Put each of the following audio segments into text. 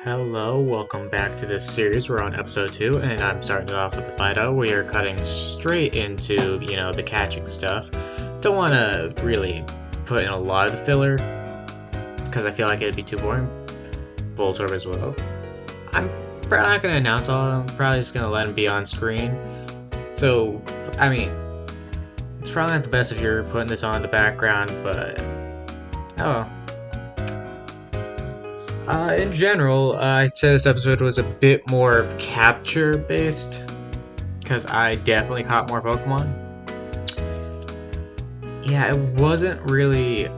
Hello, welcome back to this series. We're on episode 2, and I'm starting it off with the fight-out. We are cutting straight into, the catching stuff. Don't want to really put in a lot of the filler, because I feel like it'd be too boring. Voltorb as well. I'm probably not going to announce all of them. I'm probably just going to let them be on screen. So, I mean, it's probably not the best if you're putting this on in the background, but oh well. In general, I'd say this episode was a bit more capture-based, because I definitely caught more Pokemon. Yeah, it wasn't really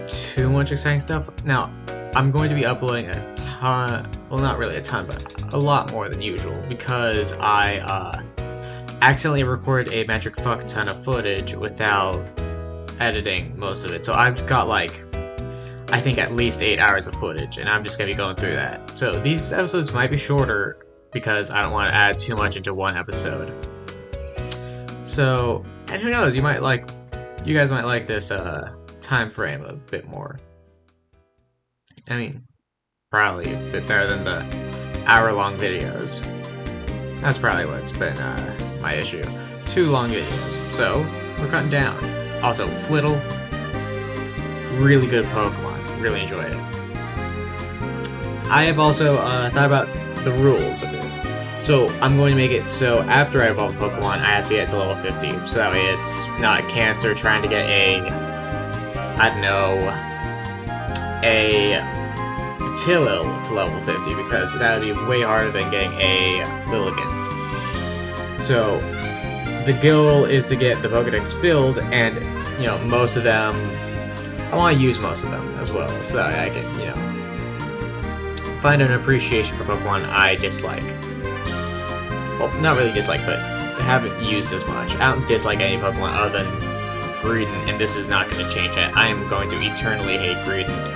too much exciting stuff. Now, I'm going to be uploading a ton, well, not really a ton, but a lot more than usual, because I accidentally recorded a metric fuck ton of footage without editing most of it. So I've got I think at least 8 hours of footage, and I'm just going to be going through that. So these episodes might be shorter because I don't want to add too much into one episode. So, and who knows, you guys might like this time frame a bit more. I mean, probably a bit better than the hour-long videos. That's probably what's been my issue. 2 long videos, so we're cutting down. Also, Flittle, really good Pokemon. Really enjoy it. I have also thought about the rules a bit. So I'm going to make it so after I evolve a Pokemon, I have to get to level 50. So that way it's not Cancer trying to get a Patilil to level 50, because that would be way harder than getting a Lilligant. So the goal is to get the Pokedex filled, and most of them, I want to use most of them as well, so that I can, find an appreciation for Pokemon I dislike. Well, not really dislike, but haven't used as much. I don't dislike any Pokemon other than Greedent, and this is not going to change it. I am going to eternally hate Greedent.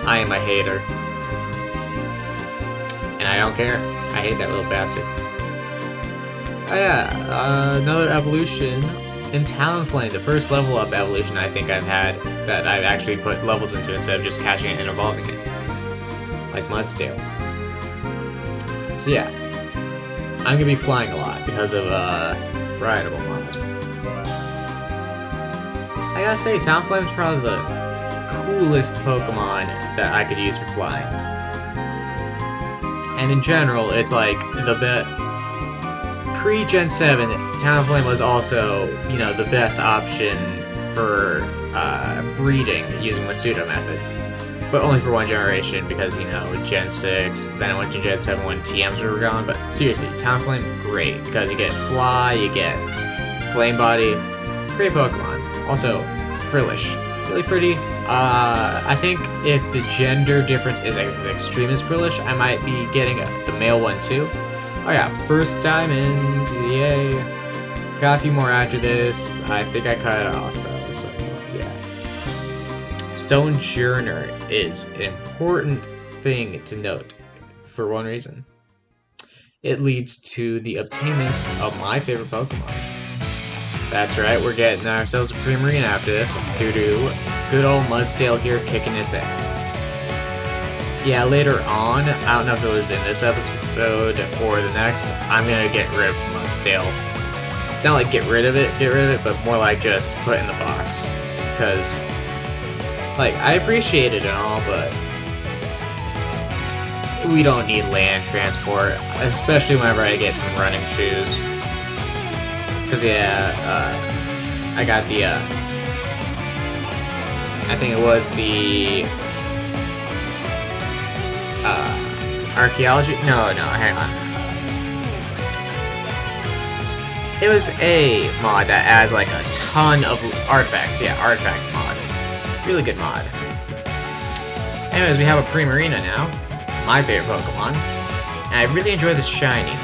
I am a hater. And I don't care. I hate that little bastard. Oh yeah, another evolution. In Talonflame, the first level up evolution I think I've had that I've actually put levels into instead of just catching it and evolving it. Like Mudsdale. So yeah. I'm gonna be flying a lot because of Rideable mod. I gotta say, Talonflame is probably the coolest Pokemon that I could use for flying. And in general, it's like the best. Pre-Gen 7, Talonflame was also, the best option for breeding using the pseudo method. But only for one generation, because, Gen 6, then it went to Gen 7 when TMs were gone. But seriously, Talonflame, great, because you get Fly, you get Flame Body, great Pokemon. Also, Frillish, really pretty. I think if the gender difference is as extreme as Frillish, I might be getting the male one too. Oh yeah, first diamond, yay. Got a few more after this. I think I cut it off though, so yeah. Stone Journer is an important thing to note for one reason. It leads to the obtainment of my favorite Pokemon. That's right, we're getting ourselves a Primarina after this, due to good old Mudsdale here kicking its ass. Yeah, later on, I don't know if it was in this episode or the next, I'm gonna get rid of Mudsdale. Not like get rid of it, but more like just put in the box. Because, I appreciate it and all, but we don't need land transport, especially whenever I get some running shoes. Because, yeah, I got the, I think it was the archaeology? No, hang on. It was a mod that adds a ton of artifacts. Yeah, artifact mod. Really good mod. Anyways, we have a Primarina now. My favorite Pokemon. And I really enjoy this shiny.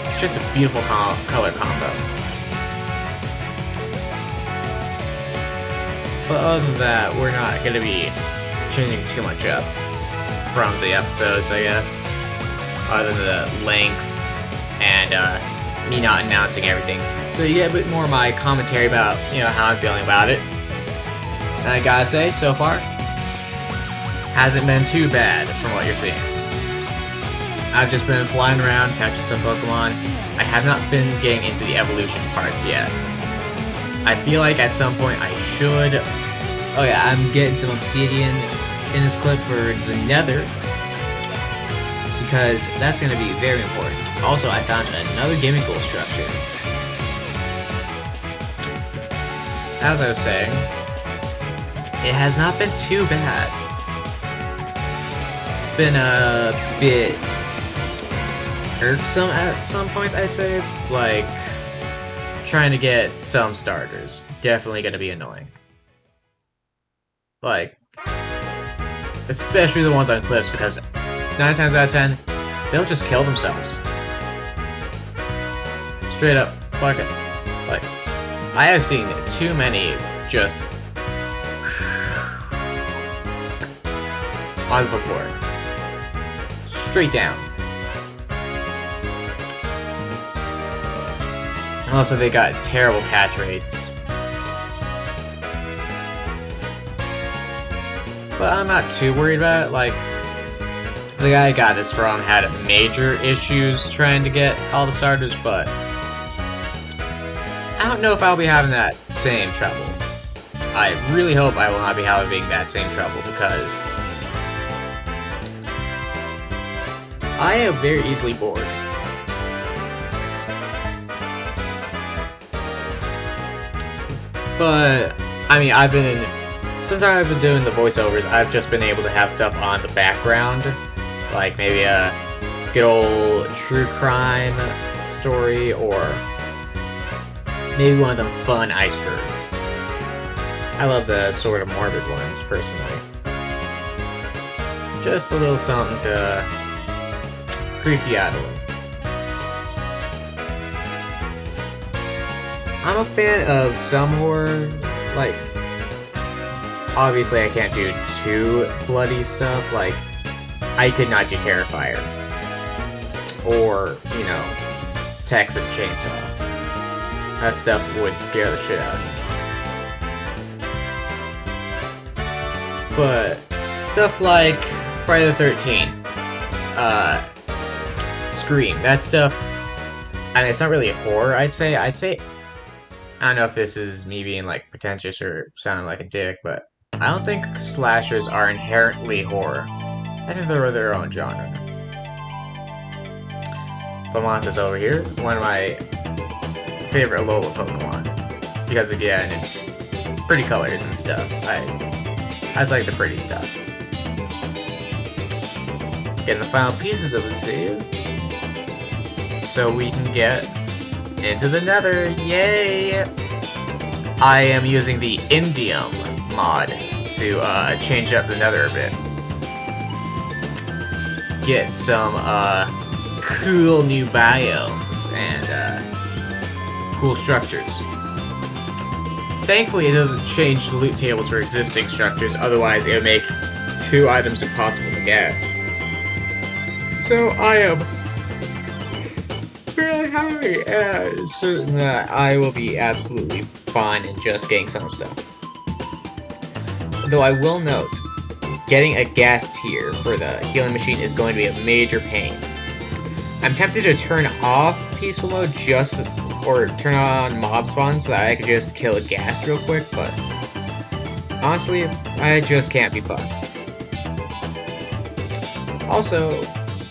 It's just a beautiful color combo. But other than that, we're not going to be changing too much up from the episodes, I guess, other than the length and me not announcing everything. So you get a bit more of my commentary about, how I'm feeling about it. And I gotta say, so far, hasn't been too bad from what you're seeing. I've just been flying around, catching some Pokemon. I have not been getting into the evolution parts yet. I feel like at some point I should. Oh yeah, I'm getting some obsidian in this clip for the Nether, because that's going to be very important. Also, I found another gimmickle structure. As I was saying, it has not been too bad. It's been a bit irksome at some points, I'd say. Like, trying to get some starters. Definitely going to be annoying. Like, especially the ones on cliffs, because 9 times out of 10, they'll just kill themselves. Straight up, fuck it. Like, I have seen too many just on the floor. Straight down. Also, they got terrible catch rates. But I'm not too worried about it. Like, the guy I got this from had major issues trying to get all the starters, but I don't know if I'll be having that same trouble. I really hope I will not be having that same trouble, because I am very easily bored. But, I mean, since I've been doing the voiceovers, I've just been able to have stuff on the background. Like maybe a good old true crime story, or maybe one of them fun icebergs. I love the sort of morbid ones, personally. Just a little something to creep you out a little. I'm a fan of some horror, like, obviously I can't do too bloody stuff, like, I could not do Terrifier. Or, you know, Texas Chainsaw. That stuff would scare the shit out of me. But stuff like Friday the 13th, Scream, that stuff, I mean, it's not really horror, I'd say, I don't know if this is me being, like, pretentious or sounding like a dick, but I don't think slashers are inherently horror. I think they're their own genre. Bamonta's over here, one of my favorite Alola Pokemon. Because again, pretty colors and stuff. I just like the pretty stuff. Getting the final pieces of the save, so we can get into the Nether. Yay! I am using the Indium mod to change up the Nether a bit. Get some cool new biomes and cool structures. Thankfully, it doesn't change the loot tables for existing structures, otherwise it would make 2 items impossible to get. So I am really happy and certain that I will be absolutely fine in just getting some stuff. Though I will note, getting a gas tier for the healing machine is going to be a major pain. I'm tempted to turn off peaceful mode or turn on mob spawn so that I could just kill a ghast real quick, but honestly, I just can't be fucked. Also,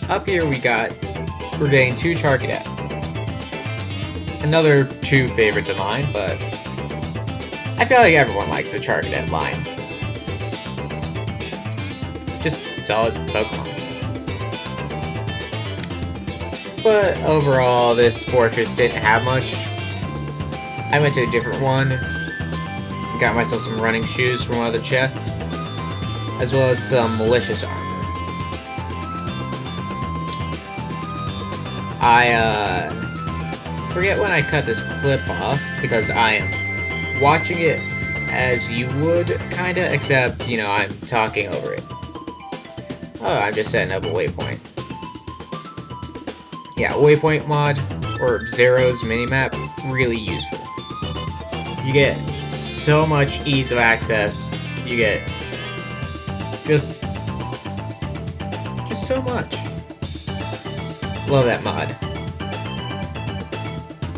up here we're getting 2 Charcadet. Another 2 favorites of mine, but I feel like everyone likes the Charcadet line. Just solid Pokemon. But overall, this fortress didn't have much. I went to a different one. Got myself some running shoes from one of the chests, as well as some malicious armor. I forget when I cut this clip off, because I am watching it as you would, kinda, except, you know, I'm talking over it. Oh, I'm just setting up a waypoint. Yeah, waypoint mod, or Zero's minimap, really useful. You get so much ease of access, you get just so much. Love that mod.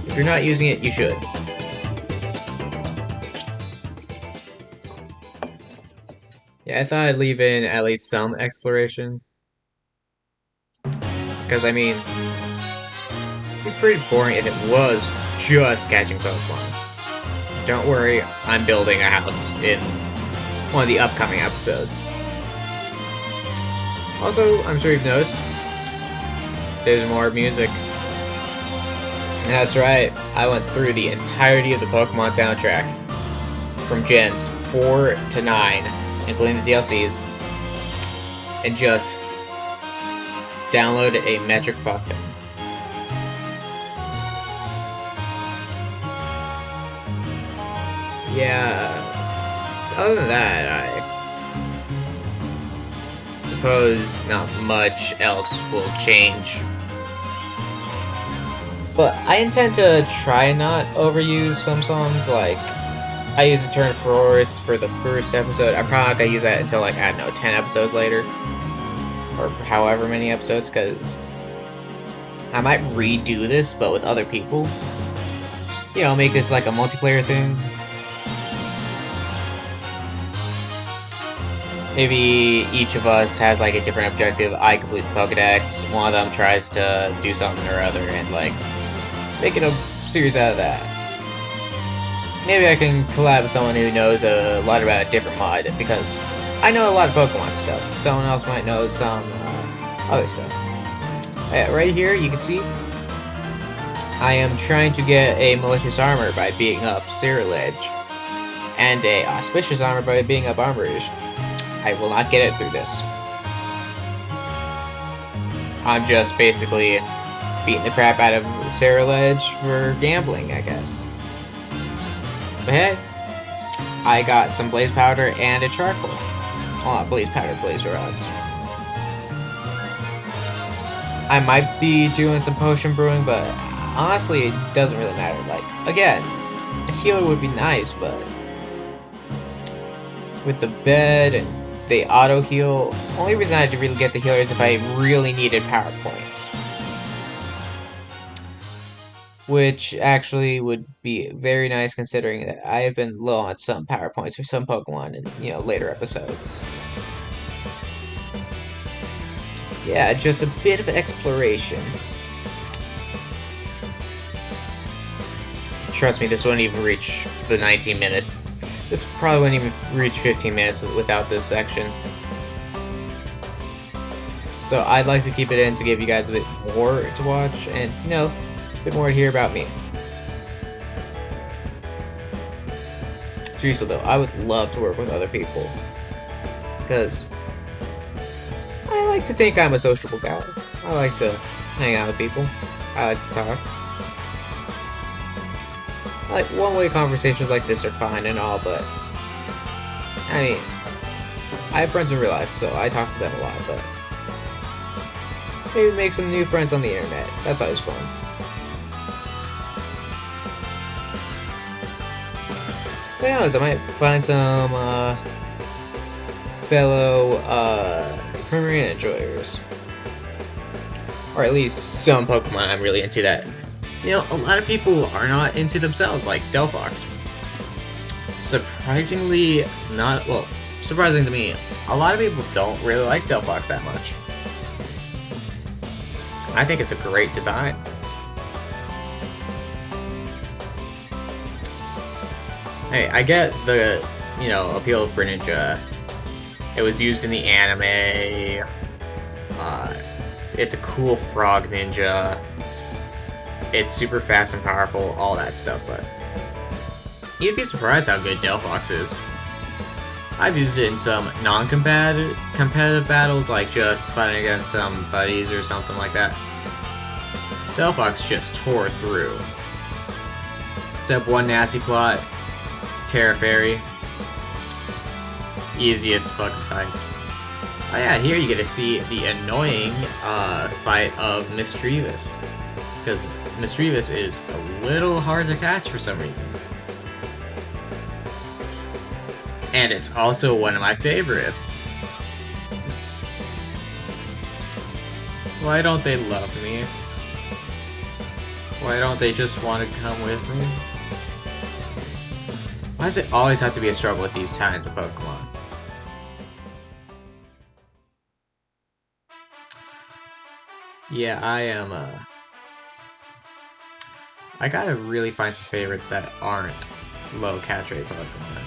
If you're not using it, you should. Yeah, I thought I'd leave in at least some exploration. Because, I mean, it'd be pretty boring if it was just catching Pokemon. Don't worry, I'm building a house in one of the upcoming episodes. Also, I'm sure you've noticed, there's more music. That's right, I went through the entirety of the Pokemon soundtrack, from Gens 4 to 9, including the DLCs, and just downloaded a metric fuck ton. Yeah, other than that, I suppose not much else will change. But I intend to try and not overuse some songs. Like, I used Eternal Forest for the first episode. I'm probably not gonna use that until, like, I don't know, 10 episodes later. Or however many episodes, because I might redo this, but with other people. You know, make this like a multiplayer thing. Maybe each of us has like a different objective. I complete the Pokedex, one of them tries to do something or other, and like make it a series out of that. Maybe I can collab with someone who knows a lot about a different mod, because I know a lot of Pokemon stuff. Someone else might know some other stuff. Right here, you can see I am trying to get a malicious armor by beating up Ceruledge, and a auspicious armor by beating up Armourouge. I will not get it through this. I'm just basically beating the crap out of Ceruledge for gambling, I guess. But hey, I got some blaze powder and a charcoal. Well, not blaze powder, blaze rods. I might be doing some potion brewing, but honestly, it doesn't really matter. Like, again, a healer would be nice, but with the bed and the auto heal, only reason I had to really get the healer is if I really needed power points. Which actually would be very nice, considering that I have been low on some power points for some Pokemon in, you know, later episodes. Yeah, just a bit of exploration. Trust me, this wouldn't even reach the 19-minute. This probably wouldn't even reach 15 minutes without this section. So I'd like to keep it in to give you guys a bit more to watch, and, you know, a bit more to hear about me. Seriously though, I would love to work with other people, because I like to think I'm a sociable guy. I like to hang out with people. I like to talk. Like, one-way conversations like this are fine and all, but I mean, I have friends in real life, so I talk to them a lot, but maybe make some new friends on the internet. That's always fun. Who knows, I might find some fellow Primarina enjoyers. Or at least some Pokemon I'm really into that, you know, a lot of people are not into themselves, like Delphox. Surprisingly not, well, surprising to me, a lot of people don't really like Delphox that much. I think it's a great design. Hey, I get the, you know, appeal of Greninja. It was used in the anime. It's a cool frog ninja. It's super fast and powerful, all that stuff, but you'd be surprised how good Delphox is. I've used it in some non-competitive battles, like just fighting against some buddies or something like that. Delphox just tore through. Except one nasty plot, Terra Fairy. Easiest fucking fights. Oh yeah, here you get to see the annoying fight of Misdreavus. Because Misdreavus is a little hard to catch for some reason. And it's also one of my favorites. Why don't they love me? Why don't they just want to come with me? Why does it always have to be a struggle with these kinds of Pokemon? Yeah, I gotta really find some favorites that aren't low catch rate Pokemon.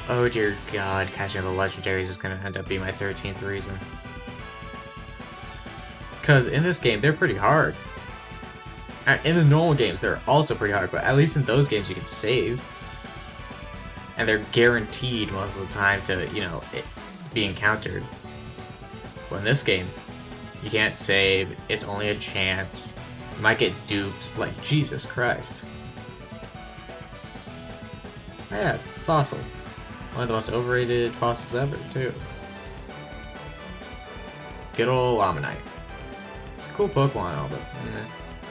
Oh dear god, catching the legendaries is gonna end up being my 13th reason. Because in this game, they're pretty hard. In the normal games, they're also pretty hard, but at least in those games you can save. And they're guaranteed most of the time to, you know, be encountered. But in this game, you can't save, it's only a chance. You might get duped, like, Jesus Christ. Yeah, fossil. One of the most overrated fossils ever, too. Good old Ammonite. It's a cool Pokemon and all, but...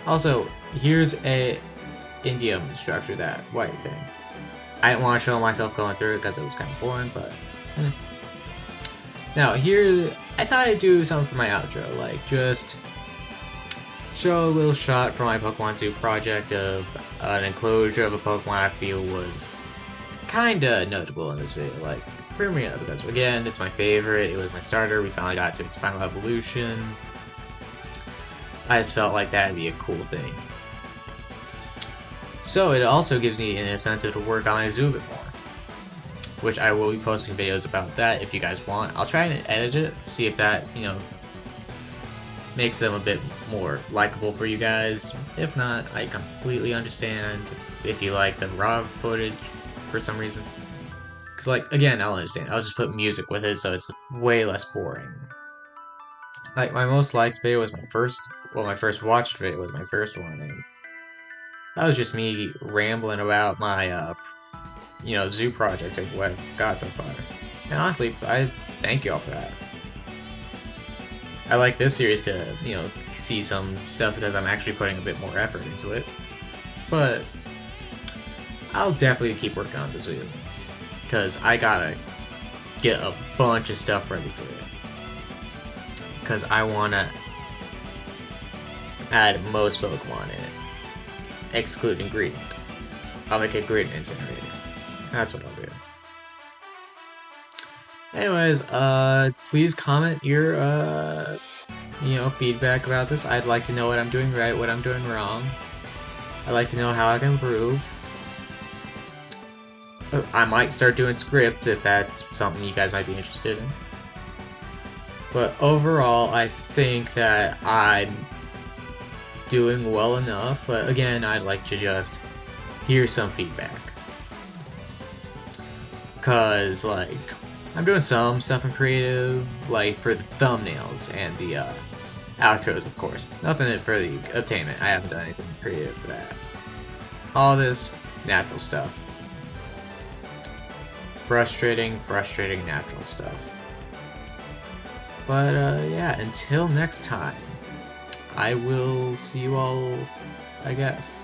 Also, here's a Indium structure, that white thing. I didn't want to show myself going through it because it was kind of boring, but... Now, here, I thought I'd do something for my outro, like, just show a little shot from my Pokemon Zoo project of an enclosure of a Pokemon I feel was kinda notable in this video, like, Premier, because, again, it's my favorite, it was my starter, we finally got to its final evolution. I just felt like that'd be a cool thing. So, it also gives me an incentive to work on my zoo a bit more, which I will be posting videos about that if you guys want. I'll try and edit it, see if that, you know, makes them a bit more likable for you guys. If not, I completely understand if you like the raw footage for some reason. Because, like, again, I'll understand. I'll just put music with it so it's way less boring. Like, my most liked video was my first watched video was my first one, and that was just me rambling about my, you know, zoo project of what I've got so far. And honestly, I thank you all for that. I like this series to, you know, see some stuff because I'm actually putting a bit more effort into it. But I'll definitely keep working on the zoo, because I gotta get a bunch of stuff ready for it. Because I wanna add most Pokemon in it, excluding Greedent. I'll make a Greedent incinerator. That's what I'll do. Anyways, please comment your, you know, feedback about this. I'd like to know what I'm doing right, what I'm doing wrong. I'd like to know how I can improve. I might start doing scripts if that's something you guys might be interested in. But overall, I think that I'm doing well enough, but again, I'd like to just hear some feedback. Cause, like, I'm doing some stuff in creative, like for the thumbnails and the outros, of course. Nothing for the obtainment. I haven't done anything creative for that. All this natural stuff. Frustrating natural stuff. But yeah, until next time, I will see you all, I guess.